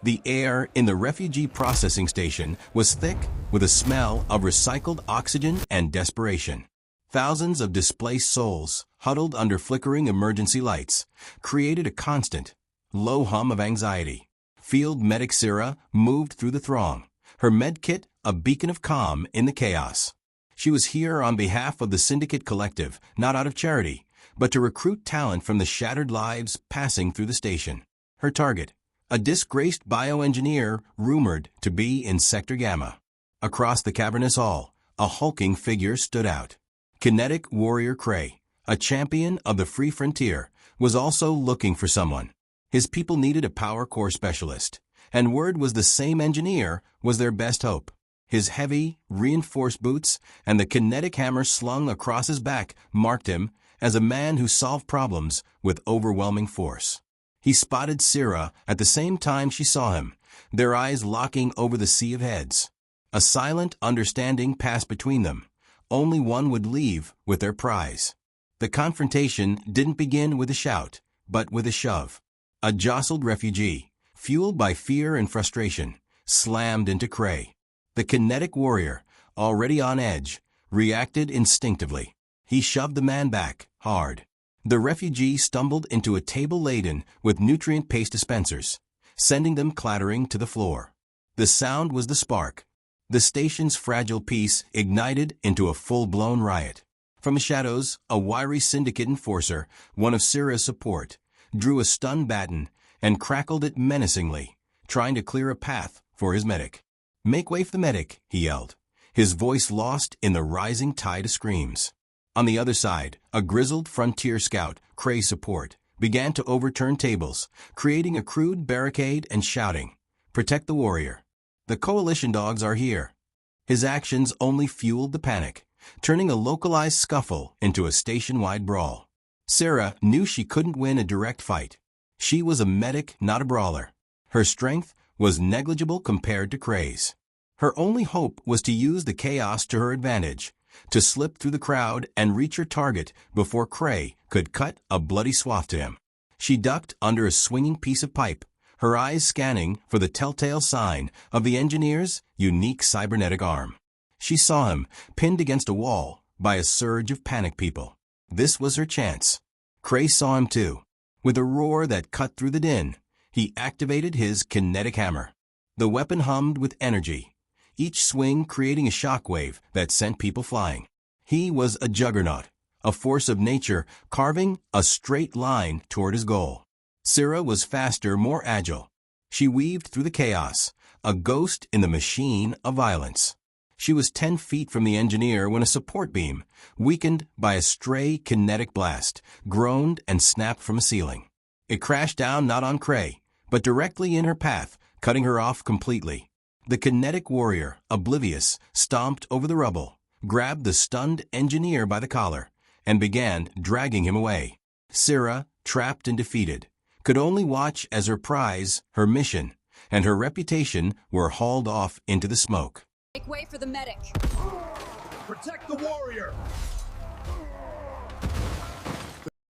The air in the Refugee Processing Station was thick with a smell of recycled oxygen and desperation. Thousands of displaced souls, huddled under flickering emergency lights, created a constant, low hum of anxiety. Field Medic Sira moved through the throng, her medkit a beacon of calm in the chaos. She was here on behalf of the Syndicate Collective, not out of charity, but to recruit talent from the shattered lives passing through the station. Her target, a disgraced bioengineer rumored to be in Sector Gamma. Across the cavernous hall, a hulking figure stood out. Kinetic Warrior Kray, a champion of the free frontier, was also looking for someone. His people needed a power core specialist, and word was the same engineer was their best hope. His heavy, reinforced boots and the kinetic hammer slung across his back marked him as a man who solved problems with overwhelming force. He spotted Sira at the same time she saw him, their eyes locking over the sea of heads. A silent understanding passed between them. Only one would leave with their prize. The confrontation didn't begin with a shout, but with a shove. A jostled refugee, fueled by fear and frustration, slammed into Kray. The Kinetic Warrior, already on edge, reacted instinctively. He shoved the man back, hard. The refugee stumbled into a table laden with nutrient paste dispensers, sending them clattering to the floor. The sound was the spark. The station's fragile peace ignited into a full-blown riot. From the shadows, a wiry syndicate enforcer, one of Sira's support, drew a stun baton and crackled it menacingly, trying to clear a path for his medic. "Make way for the medic," he yelled, his voice lost in the rising tide of screams. On the other side, a grizzled frontier scout, Kray's support, began to overturn tables, creating a crude barricade and shouting, "Protect the warrior. The coalition dogs are here." His actions only fueled the panic, turning a localized scuffle into a station-wide brawl. Sira knew she couldn't win a direct fight. She was a medic, not a brawler. Her strength was negligible compared to Kray's. Her only hope was to use the chaos to her advantage, to slip through the crowd and reach her target before Kray could cut a bloody swath to him. She ducked under a swinging piece of pipe, her eyes scanning for the telltale sign of the engineer's unique cybernetic arm. She saw him pinned against a wall by a surge of panicked people. This was her chance. Kray saw him too. With a roar that cut through the din, he activated his kinetic hammer. The weapon hummed with energy, each swing creating a shockwave that sent people flying. He was a juggernaut, a force of nature carving a straight line toward his goal. Sira was faster, more agile. She weaved through the chaos, a ghost in the machine of violence. She was 10 feet from the engineer when a support beam, weakened by a stray kinetic blast, groaned and snapped from a ceiling. It crashed down not on Kray, but directly in her path, cutting her off completely. The Kinetic Warrior, oblivious, stomped over the rubble, grabbed the stunned engineer by the collar, and began dragging him away. Sira, trapped and defeated, could only watch as her prize, her mission, and her reputation were hauled off into the smoke. Make way for the medic. Protect the warrior!